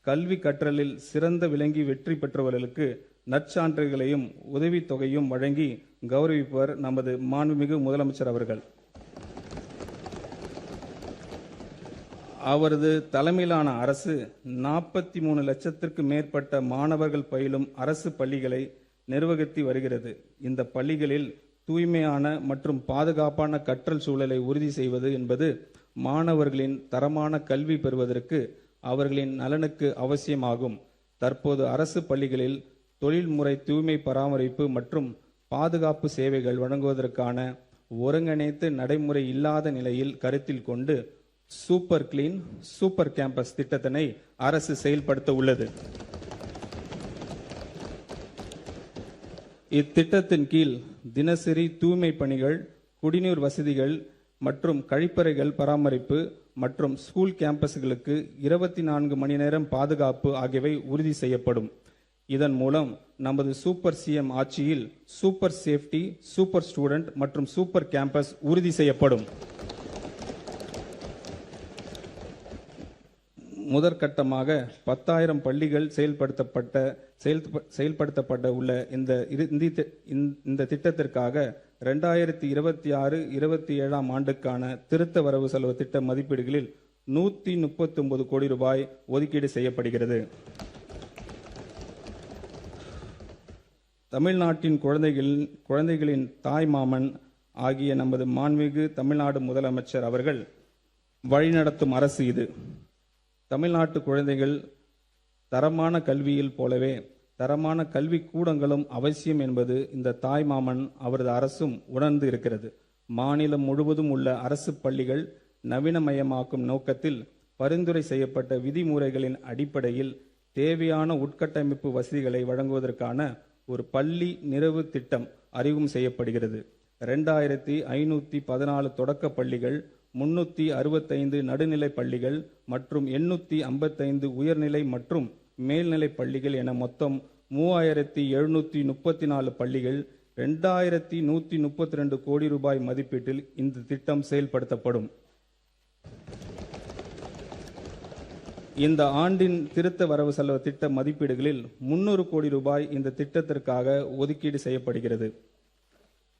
கல்வி கற்றலில் சிறந்த விளங்கி வெற்றி பெற்றவர்களுக்கு நற்சான்றுகளையும் உதவித்தொகையும் வழங்கி கௌரவிப்பவர் நமது மாண்புமிகு முதலமைச்சர் அவர்கள். அவரது தலைமையிலான அரசு 43 லட்சத்திற்கு மேற்பட்ட மாணவர்கள் பயிலும் அரசு பள்ளிகளை நிர்வகித்து வருகிறது. இந்த பள்ளிகளில் தூய்மையான மற்றும் பாதுகாப்பான கற்றல் சூழலை உறுதி செய்வது என்பது மாணவர்களின் தரமான கல்வி பெறுவதற்கு அவர்களின் நலனுக்கு அவசியமாகும். தற்போது அரசு பள்ளிகளில் தொழில்முறை தூய்மை பராமரிப்பு மற்றும் பாதுகாப்பு சேவைகள் வழங்குவதற்கான ஒருங்கிணைத்து நடைமுறை இல்லாத நிலையில் கருத்தில் கொண்டு சூப்பர் கிளீன் சூப்பர் கேம்பஸ் திட்டத்தினை அரசு செயல்படுத்த உள்ளது. இத்திட்டத்தின் கீழ் தினசரி தூய்மை பணிகள், குடிநீர் வசதிகள் மற்றும் கழிப்பறைகள் பராமரிப்பு மற்றும் ஸ்கூல் கேம்பஸ்களுக்கு 24 மணி நேரம் பாதுகாப்பு ஆகியவை உறுதி செய்யப்படும். இதன் மூலம் நமது சூப்பர் சிஎம் ஆட்சியில் சூப்பர் சேஃப்டி, சூப்பர் ஸ்டூடெண்ட் மற்றும் சூப்பர் கேம்பஸ் உறுதி செய்யப்படும். முதற்கட்டமாக 10,000 பள்ளிகள் செயல்படுத்தப்பட உள்ள இந்த திட்டத்திற்காக 2026-27 ஆண்டுக்கான திருத்த வரவு செலவு திட்ட மதிப்பீடுகளில் 139 கோடி ரூபாய் ஒதுக்கீடு செய்யப்படுகிறது. தமிழ்நாட்டின் குழந்தைகளின் தாய்மாமன் ஆகிய நமது மாண்புமிகு தமிழ்நாடு முதலமைச்சர் அவர்கள் வழிநடத்தும் அரசு இது. தமிழ்நாட்டு குழந்தைகள் தரமான கல்வியில் போலவே தரமான கல்வி கூடங்களும் அவசியம் என்பது இந்த தாய்மாமன் அவரது அரசும் உணர்ந்து இருக்கிறது. மாநிலம் முழுவதும் உள்ள அரசு பள்ளிகள் நவீனமயமாக்கும் நோக்கத்தில் பரிந்துரை செய்யப்பட்ட விதிமுறைகளின் அடிப்படையில் தேவையான உட்கட்டமைப்பு வசதிகளை வழங்குவதற்கான ஒரு பள்ளி நிறைவு திட்டம் அறிமுகம் செய்யப்படுகிறது. 2514 தொடக்க பள்ளிகள், 365 நடுநிலை பள்ளிகள் மற்றும் 855 உயர்நிலை மற்றும் மேல்நிலை பள்ளிகள் என மொத்தம் 3734 பள்ளிகள் 2132 கோடி ரூபாய் மதிப்பீட்டில் இந்த திட்டம் செயல்படுத்தப்படும். இந்த ஆண்டின் திருத்த வரவு செலவு திட்ட மதிப்பீடுகளில் 300 கோடி ரூபாய் இந்த திட்டத்திற்காக ஒதுக்கீடு செய்யப்படுகிறது.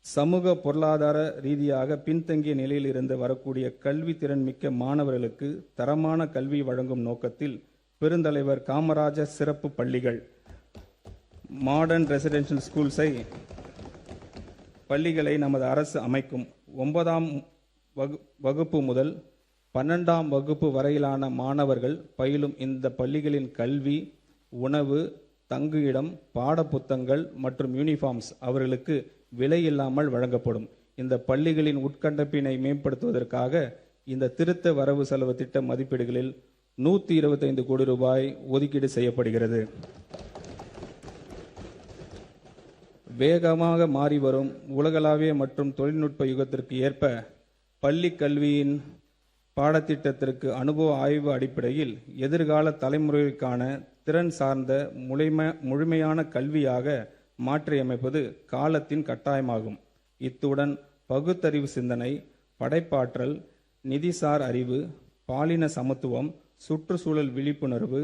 சமூக பொருளாதார ரீதியாக பின்தங்கிய நிலையில் இருந்து வரக்கூடிய கல்வி திறன் மிக்க மாணவர்களுக்கு தரமான கல்வி வழங்கும் நோக்கத்தில் பெருந்தலைவர் காமராஜர் சிறப்பு பள்ளிகள் மாடர்ன் ரெசிடென்ஷியல் ஸ்கூல்ஸை பள்ளிகளை நமது அரசு அமைக்கும். 9ஆம் வகுப்பு முதல் 12ஆம் வகுப்பு வரையிலான மாணவர்கள் பயிலும் இந்த பள்ளிகளின் கல்வி, உணவு, தங்குயிடம், பாடப்புத்தகங்கள் மற்றும் யூனிஃபார்ம்ஸ் அவர்களுக்கு விலை இல்லாமல் வழங்கப்படும். இந்த பள்ளிகளின் உட்கட்டமைப்பினை மேம்படுத்துவதற்காக இந்த திருத்த வரவு செலவு திட்ட மதிப்பீடுகளில் 125 கோடி ரூபாய் ஒதுக்கீடு செய்யப்படுகிறது. வேகமாக மாறி வரும் உலகளாவிய மற்றும் தொழில்நுட்ப யுகத்திற்கு ஏற்ப பள்ளி கல்வியின் பாடத்திட்டத்திற்கு அனுபவ ஆய்வு அடிப்படையில் எதிர்கால தலைமுறைக்கான திறன் சார்ந்த முழுமையான கல்வியாக மாற்றியமைப்பது காலத்தின் கட்டாயமாகும். இத்துடன் பகுத்தறிவு சிந்தனை, படைப்பாற்றல், நிதிசார் அறிவு, பாலின சமத்துவம், சுற்றுச்சூழல் விழிப்புணர்வு,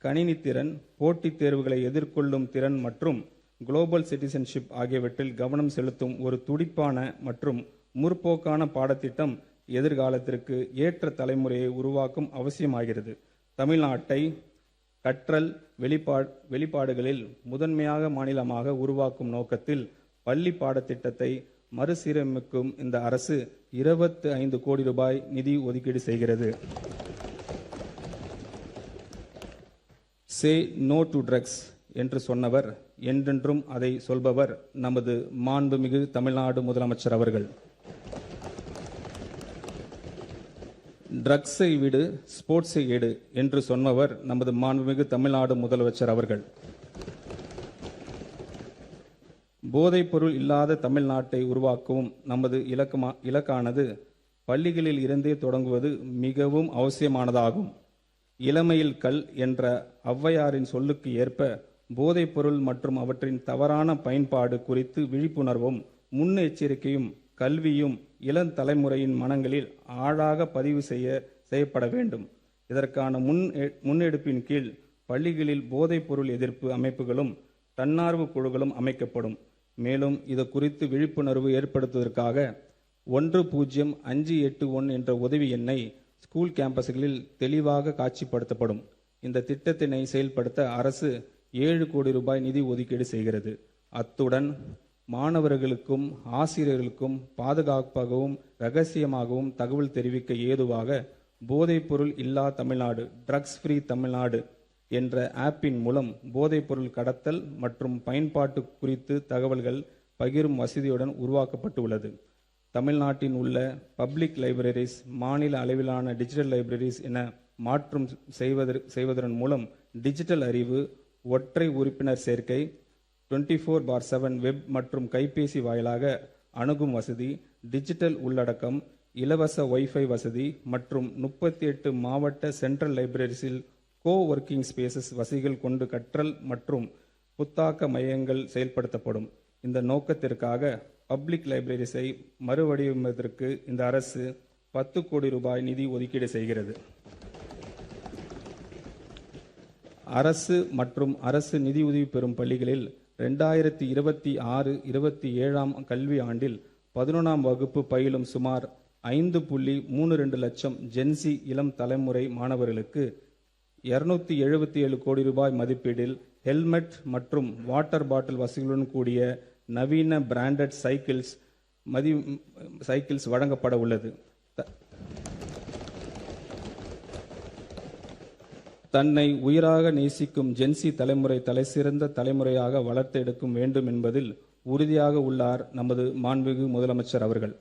கணினி திறன், போட்டித் தேர்வுகளை எதிர்கொள்ளும் திறன் மற்றும் குளோபல் சிட்டிசன்ஷிப் ஆகியவற்றில் கவனம் செலுத்தும் ஒரு துடிப்பான மற்றும் முற்போக்கான பாடத்திட்டம் எதிர்காலத்திற்கு ஏற்ற தலைமுறையை உருவாக்கும் அவசியமாகிறது. தமிழ்நாட்டை கற்றல் வெளிப்பாடுகளில் முதன்மையாக மாநிலமாக உருவாக்கும் நோக்கத்தில் பள்ளி பாடத்திட்டத்தை மறுசீரமைக்கும் இந்த அரசு 25 கோடி ரூபாய் நிதி ஒதுக்கீடு செய்கிறது. சே நோ டு ட்ரக்ஸ் என்று சொன்னவர், என்றென்றும் அதை சொல்பவர் நமது மாண்புமிகு தமிழ்நாடு முதலமைச்சர் அவர்கள். ட்ரக்ஸை விடு, ஸ்போர்ட்ஸை எடு என்று சொன்னவர் நமது மாண்புமிகு தமிழ்நாடு முதலமைச்சர் அவர்கள். போதைப் பொருள் இல்லாத தமிழ்நாட்டை உருவாக்கவும் நமது இலக்கானது பள்ளிகளில் இருந்தே தொடங்குவது மிகவும் அவசியமானதாகும். இளமையில் கல் என்ற ஔவையாரின் சொல்லுக்கு ஏற்ப போதைப் பொருள் மற்றும் அவற்றின் தவறான பயன்பாடு குறித்து விழிப்புணர்வும் முன்னெச்சரிக்கையும் கல்வியும் இளம் தலைமுறையின் மனங்களில் ஆழாக பதிவு செய்யப்பட வேண்டும். இதற்கான முன்னெடுப்பின் கீழ் பள்ளிகளில் போதைப்பொருள் எதிர்ப்பு அமைப்புகளும் தன்னார்வ குழுக்களும் அமைக்கப்படும். மேலும் இது குறித்து விழிப்புணர்வு ஏற்படுத்துவதற்காக 10581 என்ற உதவி எண்ணை ஸ்கூல் கேம்பஸ்களில் தெளிவாக காட்சிப்படுத்தப்படும். இந்த திட்டத்தினை செயல்படுத்த அரசு 7 கோடி ரூபாய் நிதி ஒதுக்கீடு செய்கிறது. அத்துடன் மாணவர்களுக்கும் ஆசிரியர்களுக்கும் பாதுகாப்பாகவும் இரகசியமாகவும் தகவல் தெரிவிக்க ஏதுவாக போதைப்பொருள் இல்லா தமிழ்நாடு, ட்ரக்ஸ் ஃப்ரீ தமிழ்நாடு என்ற ஆப்பின் மூலம் போதைப்பொருள் கடத்தல் மற்றும் பயன்பாட்டு குறித்து தகவல்கள் பகிரும் வசதியுடன் உருவாக்கப்பட்டுள்ளது. தமிழ்நாட்டின் உள்ள பப்ளிக் லைப்ரரிஸ் மாநில அளவிலான டிஜிட்டல் லைப்ரரிஸ் என மாற்றம் செய்வதன் மூலம் டிஜிட்டல் அறிவு, ஒற்றை உறுப்பினர் சேர்க்கை, 24/7 வெப் மற்றும் கைபேசி வாயிலாக அணுகும் வசதி, டிஜிட்டல் உள்ளடக்கம், இலவச வைஃபை வசதி மற்றும் 38 மாவட்ட சென்ட்ரல் லைப்ரரிஸில் கோ-ஒர்க்கிங் ஸ்பேசஸ் வசதிகள் கொண்டு கற்றல் மற்றும் புத்தாக்க மையங்கள் செயல்படுத்தப்படும். இந்த நோக்கத்திற்காக பப்ளிக் லைப்ரரிஸை மறுவடிவமைப்பதற்கு இந்த அரசு 10 கோடி ரூபாய் நிதி ஒதுக்கீடு செய்கிறது. அரசு மற்றும் அரசு நிதியுதவி பெறும் பள்ளிகளில் 2026-27 கல்வி ஆண்டில் 11ஆம் வகுப்பு பயிலும் சுமார் 5.32 லட்சம் ஜென்சி இளம் தலைமுறை மாணவர்களுக்கு 277 கோடி ரூபாய் மதிப்பீட்டில் ஹெல்மெட் மற்றும் வாட்டர் பாட்டில் வசதிகளுடன் கூடிய நவீன பிராண்டட் சைக்கிள்ஸ் வழங்கப்பட உள்ளது. தன்னை உயிராக நேசிக்கும் ஜென்சி தலைமுறை தலைசிறந்த தலைமுறையாக வளர்த்தெடுக்கும் வேண்டும் என்பதில் உறுதியாக உள்ளார் நமது மாண்புமிகு முதலமைச்சர் அவர்கள்.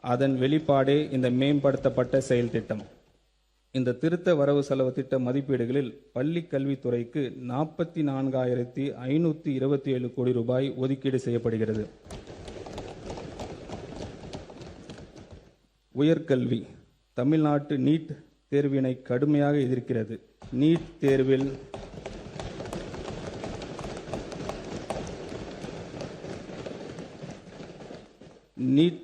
அதன் வெளிப்பாடே இந்த மேம்படுத்தப்பட்ட செயல் திட்டம். இந்த திருத்த வரவு செலவு திட்ட மதிப்பீடுகளில் பள்ளி கல்வித்துறைக்கு 44,527 கோடி ரூபாய் ஒதுக்கீடு செய்யப்படுகிறது. உயர்கல்வி தமிழ்நாட்டு நீட் தேர்வினை கடுமையாக எதிர்க்கிறது. நீட்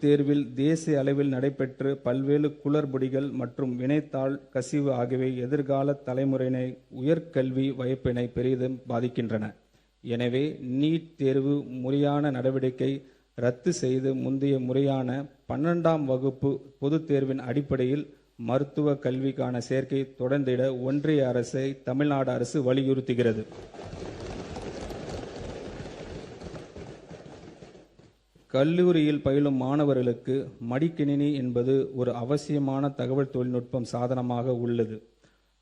தேர்வில் தேசிய அளவில் நடைபெற்று பல்வேறு குளறுபடிகள் மற்றும் வினைத்தாள் கசிவு ஆகியவை எதிர்கால தலைமுறையினை உயர்கல்வி வாய்ப்பினை பெரிதும் பாதிக்கின்றன. எனவே நீட் தேர்வு முறையான நடவடிக்கை ரத்து செய்து முந்தைய முறையான 12ஆம் வகுப்பு பொதுத் தேர்வின் அடிப்படையில் மருத்துவ கல்விக்கான சேர்க்கை தொடர்ந்திட ஒன்றிய அரசை தமிழ்நாடு அரசு வலியுறுத்துகிறது. கல்லூரியில் பயிலும் மாணவர்களுக்கு மடிக்கணினி என்பது ஒரு அவசியமான தகவல் தொழில்நுட்பம் சாதனமாக உள்ளது.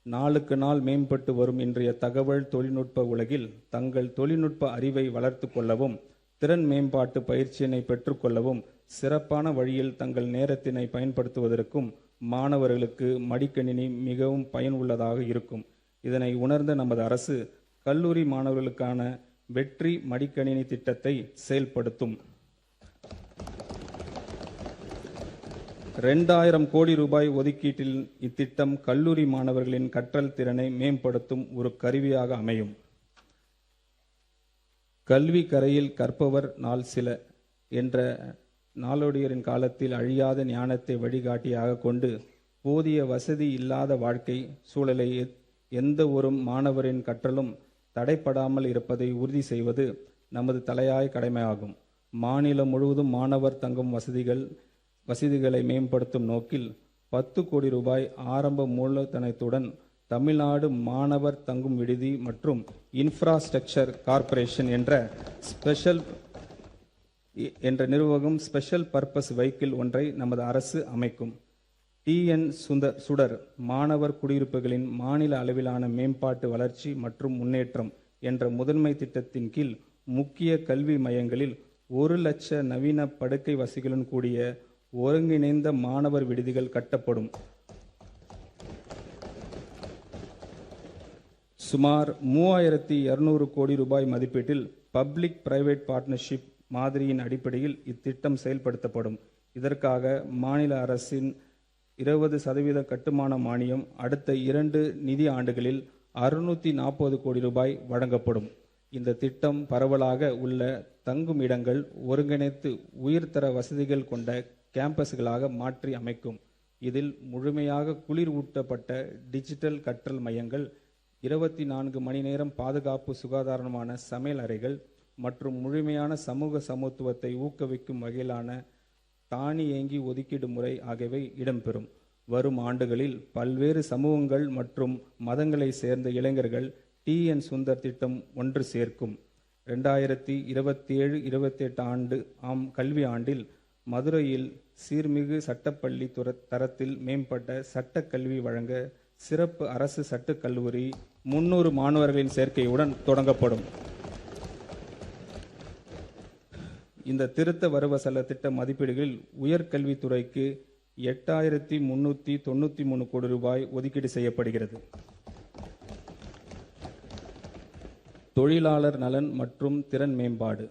நாளுக்கு நாள் மேம்பட்டு வரும் இன்றைய தகவல் தொழில்நுட்ப உலகில் தங்கள் தொழில்நுட்ப அறிவை வளர்த்து கொள்ளவும், திறன் மேம்பாட்டு பயிற்சியினை பெற்றுக்கொள்ளவும், சிறப்பான வழியில் தங்கள் நேரத்தினை பயன்படுத்துவதற்கும் மாணவர்களுக்கு மடிக்கணினி மிகவும் பயனுள்ளதாக இருக்கும். இதனை உணர்ந்த நமது அரசு கல்லூரி மாணவர்களுக்கான வெற்றி மடிக்கணினி திட்டத்தை செயல்படுத்தும். 2000 கோடி ரூபாய் ஒதுக்கீட்டில் இத்திட்டம் கல்லூரி மாணவர்களின் கற்றல் திறனை மேம்படுத்தும் ஒரு கருவியாக அமையும். கல்வி கரையில் கற்பவர் நாள் சில என்ற நாளோடியரின் காலத்தில் அழியாத ஞானத்தை வழிகாட்டியாக கொண்டு போதிய வசதி இல்லாத வாழ்க்கை சூழலை எந்த ஒரு மாணவரின் கற்றலும் தடைப்படாமல் இருப்பதை உறுதி செய்வது நமது தலையாய கடமையாகும். மாநிலம் முழுவதும் மாணவர் தங்கும் வசதிகளை மேம்படுத்தும் நோக்கில் 10 கோடி ரூபாய் ஆரம்ப மூலதனத்துடன் தமிழ்நாடு மாணவர் தங்கும் விடுதி மற்றும் இன்ஃப்ராஸ்ட்ரக்சர் கார்ப்பரேஷன் என்ற நிறுவனம் ஸ்பெஷல் பர்பஸ் வெஹிக்கிள் ஒன்றை நமது அரசு அமைக்கும். TN சுடர் மாணவர் குடியிருப்புகளின் மாநில அளவிலான மேம்பாட்டு வளர்ச்சி மற்றும் முன்னேற்றம் என்ற முதன்மை திட்டத்தின் கீழ் முக்கிய கல்வி மையங்களில் 1 லட்ச நவீன படுக்கை வசதிகளுடன் கூடிய ஒருங்கிணைந்த மாணவர் விடுதிகள் கட்டப்படும். சுமார் 3200 கோடி ரூபாய் மதிப்பீட்டில் பப்ளிக் பிரைவேட் பார்ட்னர்ஷிப் மாதிரியின் அடிப்படையில் இத்திட்டம் செயல்படுத்தப்படும். இதற்காக மாநில அரசின் 20% கட்டுமான மானியம் அடுத்த 2 நிதி ஆண்டுகளில் 640 கோடி ரூபாய் வழங்கப்படும். இந்த திட்டம் பரவலாக உள்ள தங்கும் இடங்கள் ஒருங்கிணைத்து உயர்தர வசதிகள் கொண்ட கேம்பஸ்களாக மாற்றி அமைக்கும். இதில் முழுமையாக குளிர் ஊட்டப்பட்ட டிஜிட்டல் கற்றல் மையங்கள், 24 மணி நேரம் பாதுகாப்பு சுகாதாரமான சமையல் அறைகள் மற்றும் முழுமையான சமூக சமத்துவத்தை ஊக்குவிக்கும் வகையிலான தானியங்கி ஒதுக்கீடு முறை ஆகியவை இடம்பெறும். வரும் ஆண்டுகளில் பல்வேறு சமூகங்கள் மற்றும் மதங்களை சேர்ந்த இளைஞர்கள் TN சுந்தர் திட்டம் ஒன்று சேர்க்கும். 2027-28 கல்வி ஆண்டில் மதுரையில் சீர்மிகு சட்டப்பள்ளி தரத்தில் மேம்பட்ட சட்டக் கல்வி வழங்க சிறப்பு அரசு சட்டக் கல்லூரி 300 மாணவர்களின் சேர்க்கையுடன் தொடங்கப்படும். இந்த திருத்த வரவு செலவு திட்ட மதிப்பீடுகளில் உயர்கல்வித்துறைக்கு 8,393 கோடி ரூபாய் ஒதுக்கீடு செய்யப்படுகிறது. தொழிலாளர் நலன் மற்றும் திறன் மேம்பாடு